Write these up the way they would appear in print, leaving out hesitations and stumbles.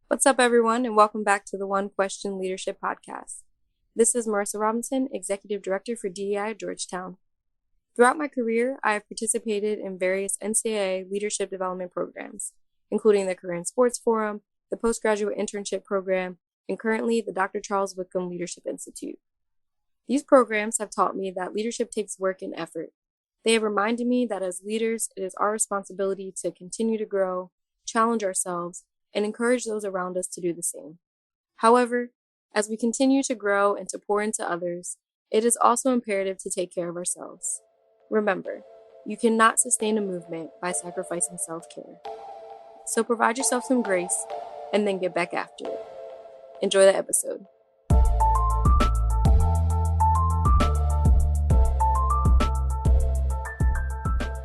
What's up, everyone, and welcome back to the One Question Leadership Podcast. This is Marissa Robinson, Executive Director for DEI at Georgetown. Throughout my career, I have participated in various NCAA leadership development programs, including the Career and Sports Forum, the Postgraduate Internship Program, and currently the Dr. Charles Whitcomb Leadership Institute. These programs have taught me that leadership takes work and effort. They have reminded me that as leaders, it is our responsibility to continue to grow, challenge ourselves, and encourage those around us to do the same. However, as we continue to grow and to pour into others, it is also imperative to take care of ourselves. Remember, you cannot sustain a movement by sacrificing self-care. So provide yourself some grace and then get back after it. Enjoy the episode.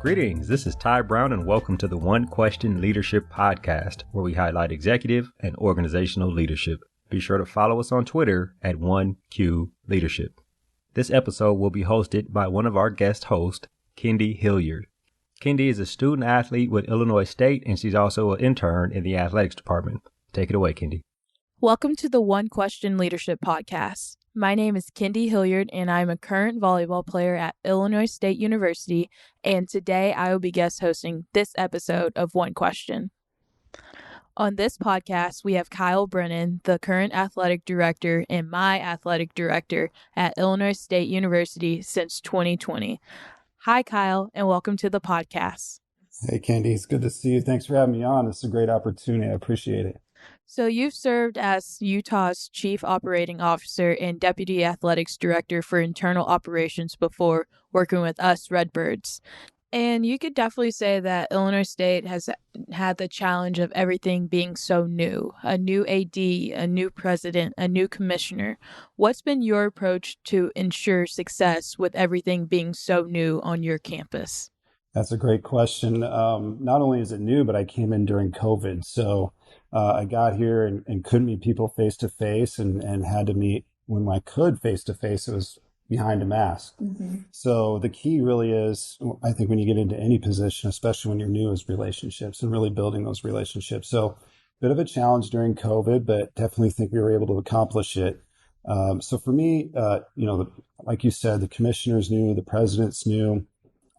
Greetings, this is Ty Brown and welcome to the One Question Leadership Podcast, where we highlight executive and organizational leadership. Be sure to follow us on Twitter at 1Q Leadership. This episode will be hosted by one of our guest hosts, Kendi Hilliard. Kendi is a student athlete with Illinois State and she's also an intern in the athletics department. Take it away, Kendi. Welcome to the One Question Leadership Podcast. My name is Kendi Hilliard, and I'm a current volleyball player at Illinois State University, and today I will be guest hosting this episode of One Question. On this podcast, we have Kyle Brennan, the current athletic director and my athletic director at Illinois State University since 2020. Hi, Kyle, and welcome to the podcast. Hey, Kendi, it's good to see you. Thanks for having me on. It's a great opportunity. I appreciate it. So you've served as Utah's Chief Operating Officer and Deputy Athletics Director for Internal Operations before working with us Redbirds. And you could definitely say that Illinois State has had the challenge of everything being so new. A new AD, a new president, a new commissioner. What's been your approach to ensure success with everything being so new on your campus? That's a great question. Not only is it new, but I came in during COVID. So I got here and couldn't meet people face to face and had to meet when I could face to face. It was behind a mask. Mm-hmm. So the key really is, I think when you get into any position, especially when you're new, is relationships and really building those relationships. So bit of a challenge during COVID, but definitely think we were able to accomplish it. So for me, like you said, the commissioner's new, the president's new.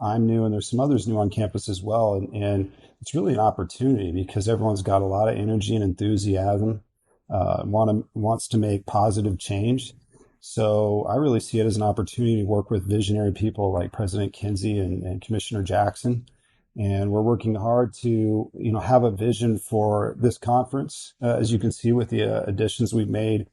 I'm new, and there's some others new on campus as well. And it's really an opportunity because everyone's got a lot of energy and enthusiasm, wants to make positive change. So I really see it as an opportunity to work with visionary people like President Kinsey and Commissioner Jackson. And we're working hard to, have a vision for this conference. As you can see with the additions we've made,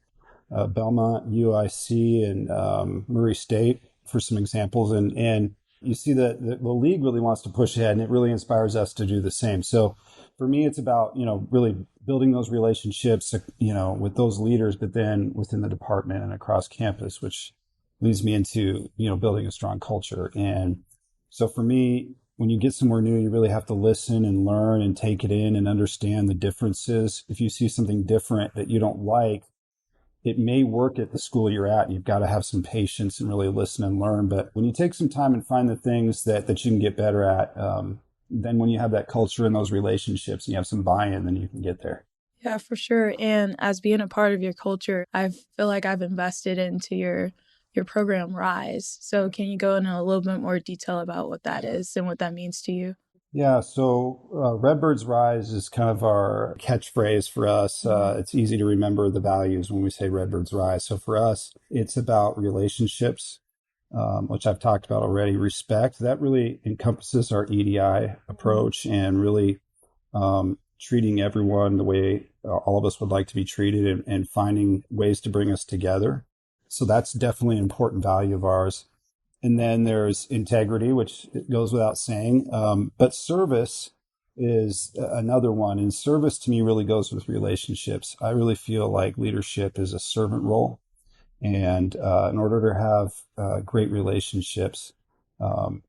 Belmont, UIC, and Murray State for some examples. And you see that the league really wants to push ahead, and it really inspires us to do the same. So for me, it's about, really building those relationships, with those leaders, but then within the department and across campus, which leads me into, building a strong culture. And so for me, when you get somewhere new, you really have to listen and learn and take it in and understand the differences. If you see something different that you don't like, it may work at the school you're at. You've got to have some patience and really listen and learn. But when you take some time and find the things that you can get better at, then when you have that culture and those relationships and you have some buy-in, then you can get there. Yeah, for sure. And as being a part of your culture, I feel like I've invested into your program Rise. So can you go into a little bit more detail about what that is and what that means to you? Yeah, so Redbirds Rise is kind of our catchphrase for us. It's easy to remember the values when we say Redbirds Rise. So for us, it's about relationships, which I've talked about already. Respect, that really encompasses our EDI approach and really treating everyone the way all of us would like to be treated and finding ways to bring us together. So that's definitely an important value of ours. And then there's integrity, which goes without saying. But service is another one. And service to me really goes with relationships. I really feel like leadership is a servant role. And in order to have great relationships,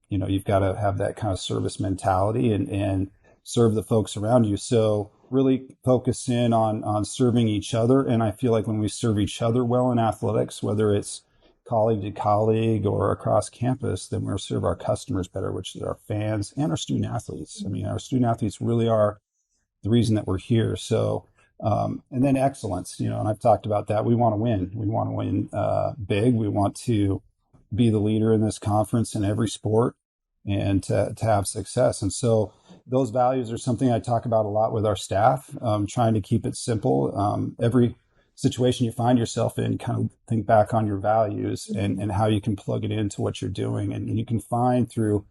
you've got to have that kind of service mentality and serve the folks around you. So really focus in on serving each other. And I feel like when we serve each other well in athletics, whether it's colleague to colleague or across campus, then we'll serve our customers better, which is our fans and our student athletes. I mean, our student athletes really are the reason that we're here. So And then excellence, and I've talked about that. We want to win. We want to win big. We want to be the leader in this conference in every sport and to have success. And so those values are something I talk about a lot with our staff, trying to keep it simple. Every situation you find yourself in, kind of think back on your values and how you can plug it into what you're doing. And you can find through,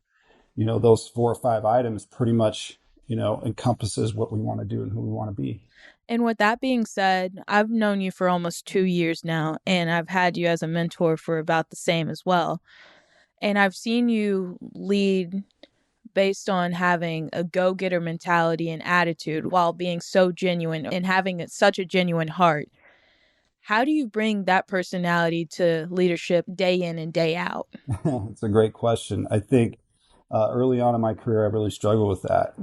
those 4 or 5 items pretty much, encompasses what we want to do and who we want to be. And with that being said, I've known you for almost 2 years now, and I've had you as a mentor for about the same as well. And I've seen you lead based on having a go-getter mentality and attitude while being so genuine and having such a genuine heart. How do you bring that personality to leadership day in and day out? It's a great question. I think early on in my career, I really struggled with that.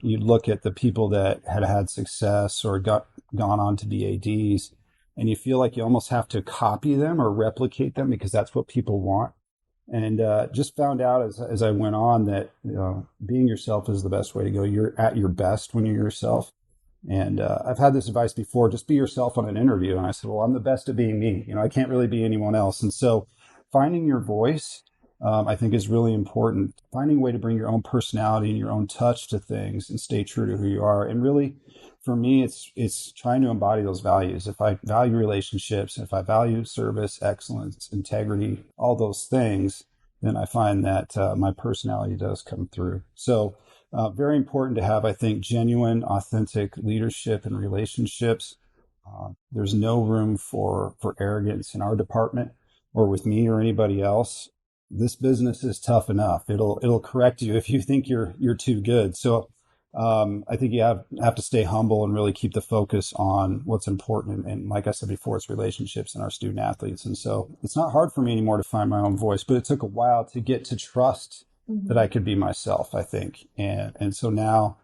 You'd look at the people that had success or gone on to be ADs, and you feel like you almost have to copy them or replicate them because that's what people want. And just found out as I went on that being yourself is the best way to go. You're at your best when you're yourself. And I've had this advice before, just be yourself on an interview. And I said, well, I'm the best at being me. I can't really be anyone else. And so finding your voice, I think is really important. Finding a way to bring your own personality and your own touch to things and stay true to who you are. And really, for me, it's trying to embody those values. If I value relationships, if I value service, excellence, integrity, all those things, then I find that my personality does come through. So very important to have, I think, genuine, authentic leadership and relationships. There's no room for arrogance in our department or with me or anybody else. This business is tough enough. It'll correct you if you think you're too good. So I think you have to stay humble and really keep the focus on what's important. And like I said before, it's relationships and our student athletes. And so it's not hard for me anymore to find my own voice, but it took a while to get to trust that I could be myself, I think. And so now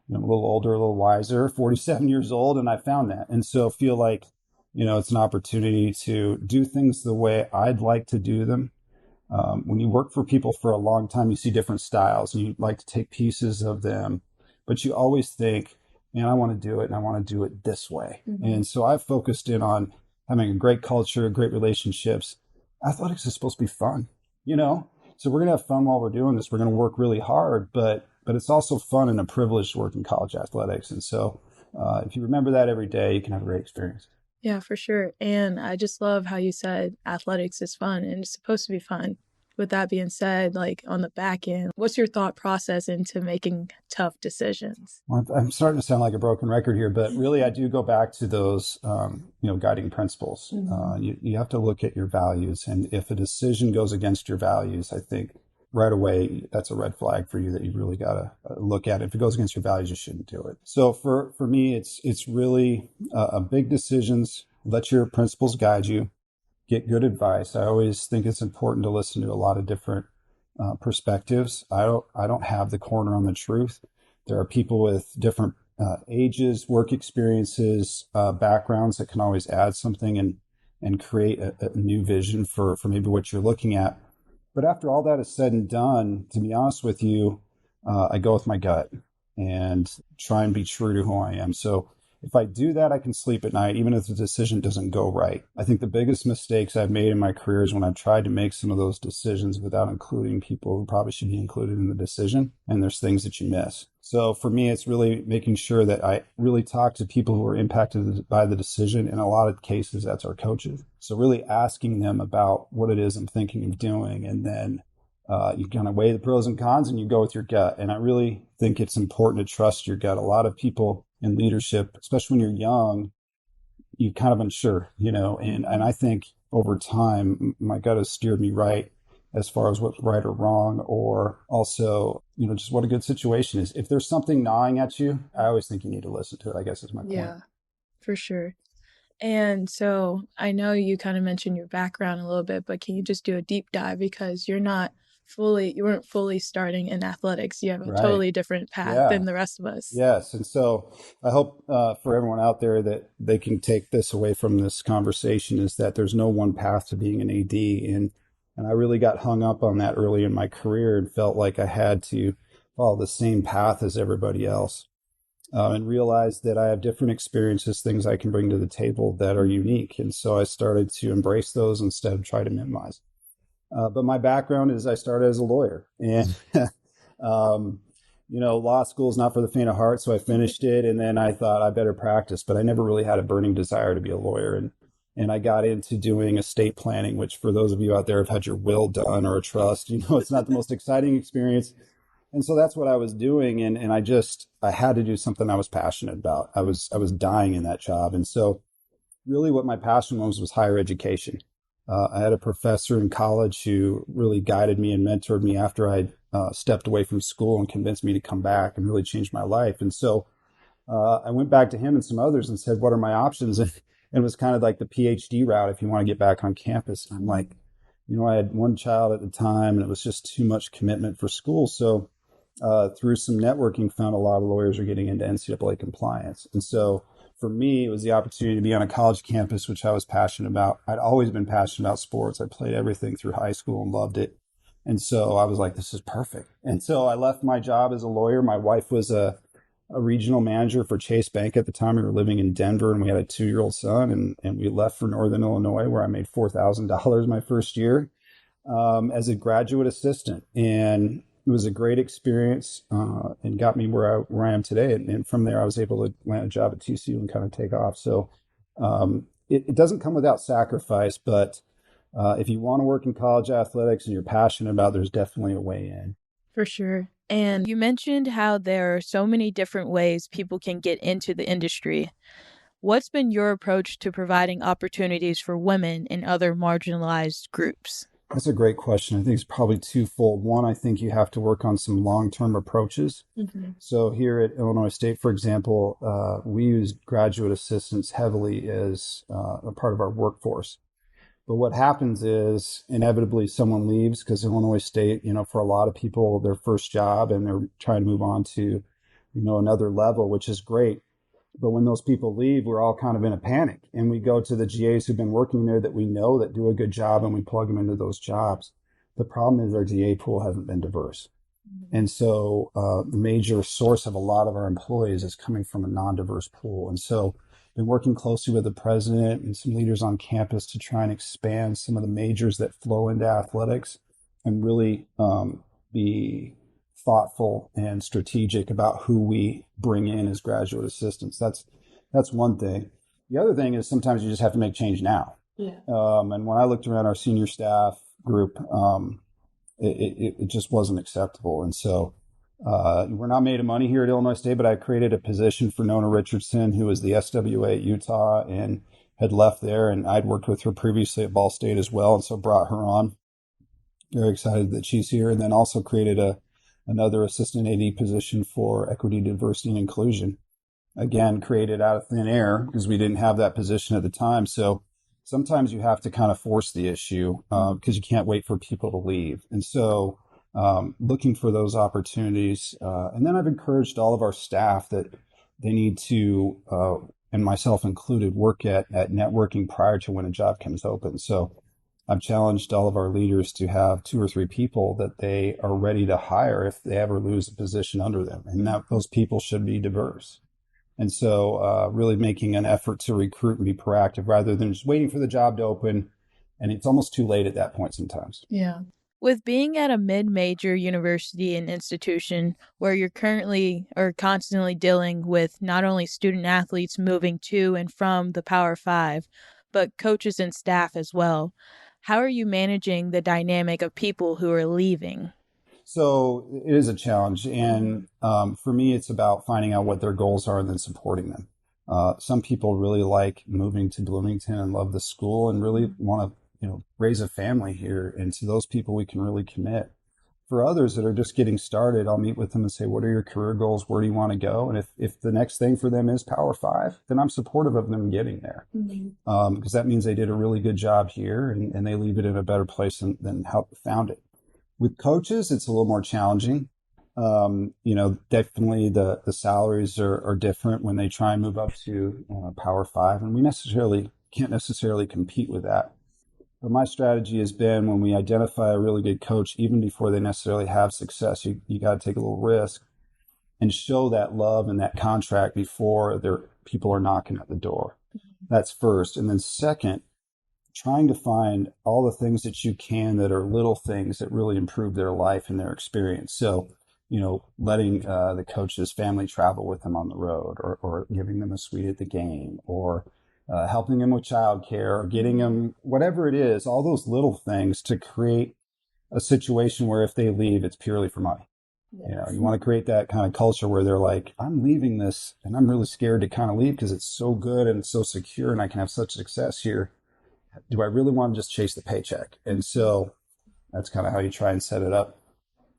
I'm a little older, a little wiser, 47 years old, and I found that. And so feel like, it's an opportunity to do things the way I'd like to do them. When you work for people for a long time, you see different styles and you like to take pieces of them, but you always think, man, I want to do it and I want to do it this way. And so I've focused in on having a great culture, great relationships. Athletics is supposed to be fun, So we're going to have fun while we're doing this. We're going to work really hard, but it's also fun and a privilege to work in college athletics. And so if you remember that every day, you can have a great experience. Yeah, for sure. And I just love how you said athletics is fun and it's supposed to be fun. With that being said, like on the back end, what's your thought process into making tough decisions? Well, I'm starting to sound like a broken record here, but really I do go back to those, guiding principles. You have to look at your values. And if a decision goes against your values, I think right away, that's a red flag for you that you really got to look at. If it goes against your values, you shouldn't do it. So for me, it's really a big decisions. Let your principles guide you. Get good advice. I always think it's important to listen to a lot of different perspectives. I don't have the corner on the truth. There are people with different ages, work experiences, backgrounds that can always add something and create a new vision for maybe what you're looking at. But after all that is said and done, to be honest with you, I go with my gut and try and be true to who I am. So if I do that, I can sleep at night, even if the decision doesn't go right. I think the biggest mistakes I've made in my career is when I've tried to make some of those decisions without including people who probably should be included in the decision. And there's things that you miss. So for me, it's really making sure that I really talk to people who are impacted by the decision. In a lot of cases, that's our coaches. So really asking them about what it is I'm thinking of doing. And then you kind of weigh the pros and cons and you go with your gut. And I really think it's important to trust your gut. A lot of people in leadership, especially when you're young, you're kind of unsure, and I think over time, my gut has steered me right as far as what's right or wrong, or also, just what a good situation is. If there's something gnawing at you, I always think you need to listen to it, I guess is my point. Yeah, for sure. And so I know you kind of mentioned your background a little bit, but can you just do a deep dive because you weren't fully starting in athletics. You have a totally different path than the rest of us. Yes. And so I hope for everyone out there that they can take this away from this conversation is that there's no one path to being an AD. And I really got hung up on that early in my career and felt like I had to follow the same path as everybody else. and realized that I have different experiences, things I can bring to the table that are unique. And so I started to embrace those instead of try to minimize. But my background is I started as a lawyer, and law school is not for the faint of heart. So I finished it, and then I thought I better practice, but I never really had a burning desire to be a lawyer. And I got into doing estate planning, which for those of you out there who've had your will done or a trust, it's not the most exciting experience. And so that's what I was doing. And I had to do something I was passionate about. I was dying in that job. And so really what my passion was higher education. I had a professor in college who really guided me and mentored me after I stepped away from school and convinced me to come back and really changed my life. And so I went back to him and some others and said, what are my options? And it was kind of like the PhD route if you want to get back on campus. And I'm like, I had one child at the time and it was just too much commitment for school. So through some networking, found a lot of lawyers are getting into NCAA compliance. And so for me, it was the opportunity to be on a college campus, which I was passionate about. I'd always been passionate about sports. I played everything through high school and loved it. And so I was like, this is perfect. And so I left my job as a lawyer. My wife was a regional manager for Chase Bank at the time. We were living in Denver and we had a 2-year-old son. And we left for Northern Illinois, where I made $4,000 my first year as a graduate assistant. And it was a great experience and got me where I am today. And from there, I was able to land a job at TCU and kind of take off. So it doesn't come without sacrifice, but if you want to work in college athletics and you're passionate about it, there's definitely a way in. For sure. And you mentioned how there are so many different ways people can get into the industry. What's been your approach to providing opportunities for women and other marginalized groups? That's a great question. I think it's probably twofold. One, I think you have to work on some long-term approaches. Mm-hmm. So here at Illinois State, for example, we use graduate assistants heavily as a part of our workforce. But what happens is inevitably someone leaves because Illinois State, for a lot of people, their first job and they're trying to move on to, another level, which is great. But when those people leave, we're all kind of in a panic. And we go to the GAs who've been working there that we know that do a good job and we plug them into those jobs. The problem is our GA pool hasn't been diverse. Mm-hmm. And so the major source of a lot of our employees is coming from a non-diverse pool. And so been working closely with the president and some leaders on campus to try and expand some of the majors that flow into athletics and really be thoughtful and strategic about who we bring in as graduate assistants. That's one thing. The other thing is sometimes you just have to make change now. Yeah. And when I looked around our senior staff group, it just wasn't acceptable. And so we're not made of money here at Illinois State, but I created a position for Nona Richardson, who was the SWA at Utah and had left there. And I'd worked with her previously at Ball State as well. And so brought her on. Very excited that she's here. And then also created another assistant AD position for equity, diversity, and inclusion. Again, created out of thin air because we didn't have that position at the time. So sometimes you have to kind of force the issue because you can't wait for people to leave. And so looking for those opportunities. And then I've encouraged all of our staff that they need to, and myself included, work at networking prior to when a job comes open. So I've challenged all of our leaders to have 2 or 3 people that they are ready to hire if they ever lose a position under them. And those people should be diverse. And so really making an effort to recruit and be proactive rather than just waiting for the job to open. And it's almost too late at that point sometimes. Yeah. With being at a mid-major university and institution where you're currently or constantly dealing with not only student athletes moving to and from the Power Five, but coaches and staff as well, how are you managing the dynamic of people who are leaving? So it is a challenge. And for me, it's about finding out what their goals are and then supporting them. Some people really like moving to Bloomington and love the school and really want to raise a family here. And to those people, we can really commit. For others that are just getting started, I'll meet with them and say, what are your career goals? Where do you want to go? And if the next thing for them is Power Five, then I'm supportive of them getting there. Mm-hmm. Because that means they did a really good job here and they leave it in a better place than how they found it. With coaches, it's a little more challenging. Definitely the salaries are different when they try and move up to Power Five. And we can't necessarily compete with that. But my strategy has been when we identify a really good coach, even before they necessarily have success, you got to take a little risk. and show that love and that contract before people are knocking at the door. That's first. And then second, trying to find all the things that you can that are little things that really improve their life and their experience. So, letting the coach's family travel with them on the road, or giving them a suite at the game, or helping them with childcare, or getting them whatever it is, all those little things to create a situation where if they leave, it's purely for money. Yes. You want to create that kind of culture where they're like, I'm leaving this and I'm really scared to kind of leave because it's so good and it's so secure and I can have such success here. Do I really want to just chase the paycheck? And so that's kind of how you try and set it up.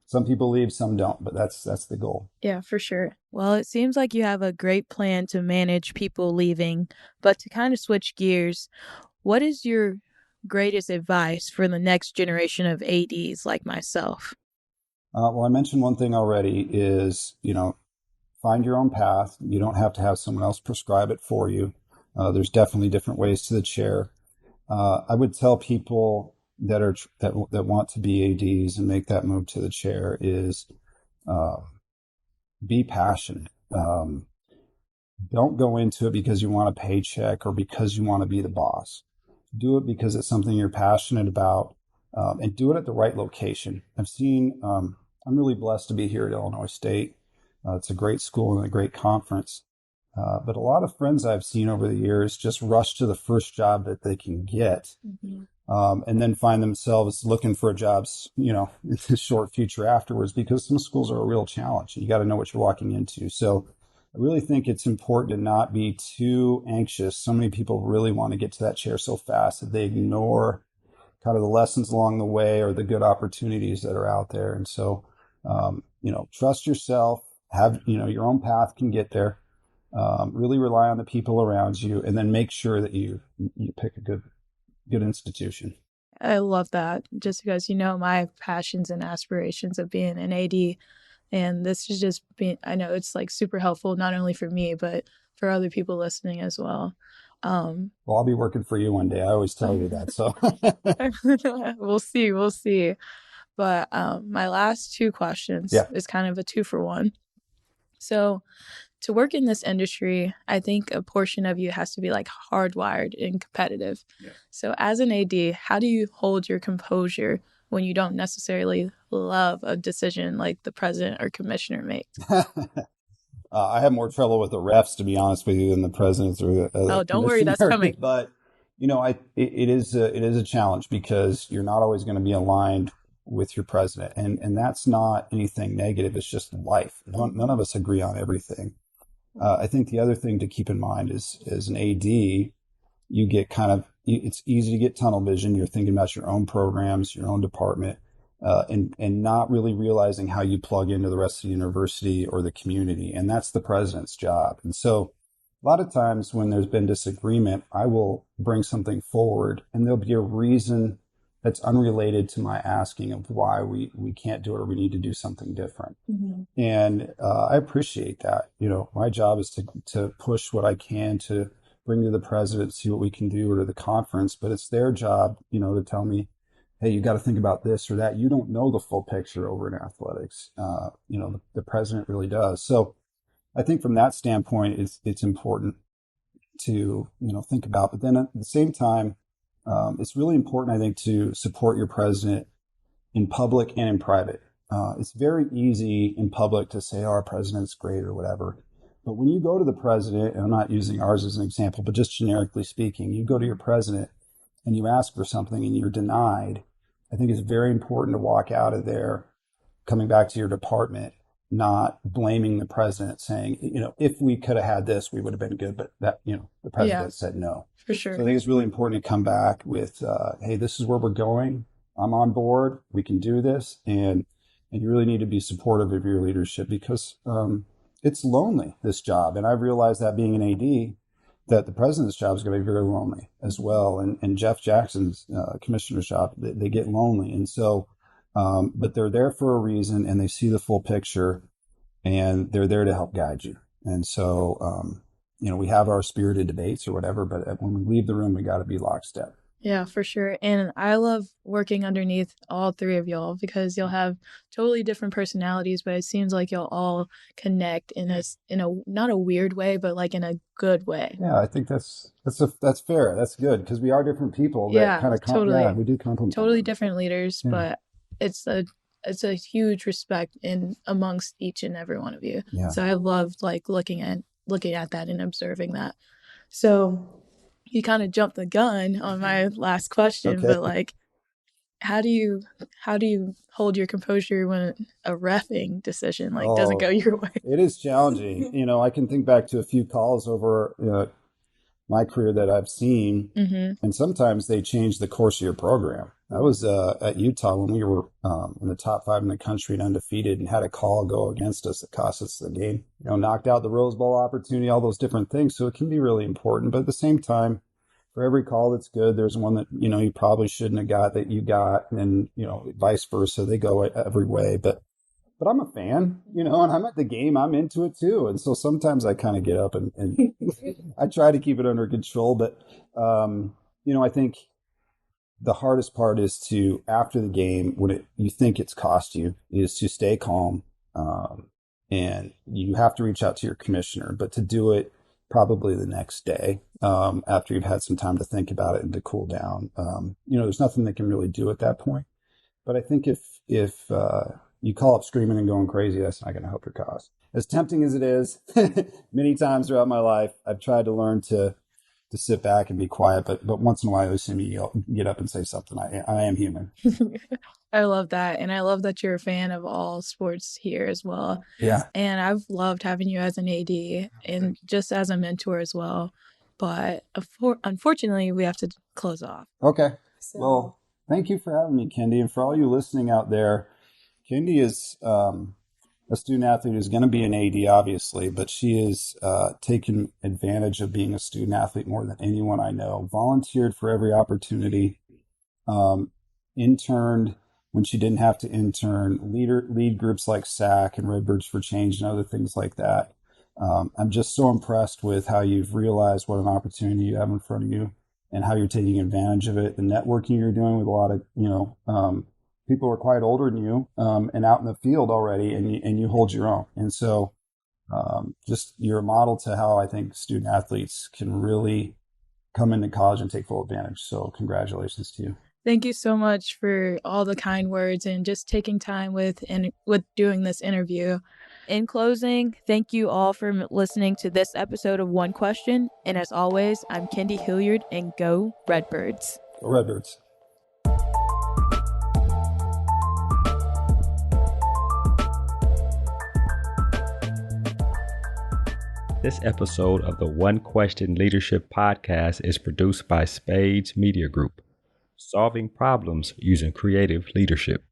Some people leave, some don't, but that's the goal. Yeah, for sure. Well, it seems like you have a great plan to manage people leaving, but to kind of switch gears, what is your greatest advice for the next generation of ADs like myself? Well, I mentioned one thing already is, find your own path. You don't have to have someone else prescribe it for you. There's definitely different ways to the chair. I would tell people that want to be ADs and make that move to the chair is be passionate. Don't go into it because you want a paycheck or because you want to be the boss. Do it because it's something you're passionate about, and do it at the right location. I'm really blessed to be here at Illinois State. It's a great school and a great conference. But a lot of friends I've seen over the years just rush to the first job that they can get, and then find themselves looking for jobs, in the short future afterwards, because some schools are a real challenge. You got to know what you're walking into. So I really think it's important to not be too anxious. So many people really want to get to that chair so fast that they ignore kind of the lessons along the way or the good opportunities that are out there. And so, trust yourself, have, your own path can get there. Really rely on the people around you, and then make sure that you pick a good institution. I love that, just because my passions and aspirations of being an AD, and this is just I know it's like super helpful not only for me but for other people listening as well. Well, I'll be working for you one day. I always tell you that. So we'll see. But my last two questions is kind of a 2-for-1. So to work in this industry, I think a portion of you has to be like hardwired and competitive. Yeah. So as an AD, how do you hold your composure when you don't necessarily love a decision like the president or commissioner makes? I have more trouble with the refs, to be honest with you, than the presidents or the don't worry, that's coming. But it is a challenge because you're not always going to be aligned with your president, and that's not anything negative. It's just life. None of us agree on everything. I think the other thing to keep in mind is, as an AD, you get it's easy to get tunnel vision. You're thinking about your own programs, your own department, and not really realizing how you plug into the rest of the university or the community. And that's the president's job. And so a lot of times when there's been disagreement, I will bring something forward and there'll be a reason that's unrelated to my asking of why we can't do it or we need to do something different. Mm-hmm. And I appreciate that. My job is to push what I can to bring to the president, see what we can do, or to the conference, but it's their job, to tell me, hey, you got to think about this or that. You don't know the full picture over in athletics. The president really does. So I think from that standpoint, it's important to, think about, but then at the same time, it's really important, I think, to support your president in public and in private. It's very easy in public to say, our president's great or whatever. But when you go to the president, and I'm not using ours as an example, but just generically speaking, you go to your president and you ask for something and you're denied, I think it's very important to walk out of there, coming back to your department, not blaming the president, saying, if we could have had this, we would have been good. But that, the president said no. For sure. So I think it's really important to come back with, hey, this is where we're going. I'm on board. We can do this. And you really need to be supportive of your leadership because it's lonely, this job. And I've realized that being an AD, that the president's job is going to be very lonely as well. And Jeff Jackson's commissioner's job, they get lonely. And so, but they're there for a reason and they see the full picture and they're there to help guide you. And so, we have our spirited debates or whatever, but when we leave the room, we got to be lockstep. Yeah, for sure. And I love working underneath all three of y'all because you'll have totally different personalities, but it seems like you'll all connect in a not a weird way, but like in a good way. Yeah, I think that's fair. That's good because we are different people that Yeah, kind of totally. we do complement. Totally different leaders, Yeah. but it's a huge respect in amongst each and every one of you. Yeah. So I loved like looking at that and observing that. So you kind of jumped the gun on my last question, Okay. but like how do you hold your composure when a reffing decision like doesn't go your way? It is challenging. You know, I can think back to a few calls over my career that I've seen, and sometimes they change the course of your program. I was at Utah when we were in the top 5 in the country and undefeated, and had a call go against us that cost us the game. You know, knocked out the Rose Bowl opportunity, all those different things. So it can be really important. But at the same time, for every call that's good, there's one that, you know, you probably shouldn't have got that you got, and, you know, vice versa. They go every way. But I'm a fan, you know, and I'm at the game. I'm into it too. And so sometimes I kind of get up and I try to keep it under control. But, you know, I think the hardest part is to, after the game, when you think it's cost you, is to stay calm. And you have to reach out to your commissioner, but to do it probably the next day, after you've had some time to think about it and to cool down. You know, there's nothing they can really do at that point. But I think if you call up screaming and going crazy, that's not going to help your cause. As tempting as it is, many times throughout my life, I've tried to learn to sit back and be quiet. But once in a while, you see me get up and say something. I am human. I love that. And I love that you're a fan of all sports here as well. Yeah. And I've loved having you as an AD and just as a mentor as well. But unfortunately, we have to close off. Okay. Well, thank you for having me, Kendi. And for all you listening out there, Kendi is a student athlete who's going to be an AD, obviously, but she is taken advantage of being a student athlete more than anyone I know. Volunteered for every opportunity. Interned when she didn't have to intern. Lead groups like SAC and Redbirds for Change and other things like that. I'm just so impressed with how you've realized what an opportunity you have in front of you and how you're taking advantage of it. The networking you're doing with a lot of, you know, people who are quite older than you, and out in the field already, and you hold your own. And so just you're a model to how I think student athletes can really come into college and take full advantage. So congratulations to you. Thank you so much for all the kind words and just taking time with doing this interview. In closing, thank you all for listening to this episode of One Question. And as always, I'm Kendi Hilliard, and go Redbirds. Go Redbirds. This episode of the One Question Leadership Podcast is produced by Spades Media Group, solving problems using creative leadership.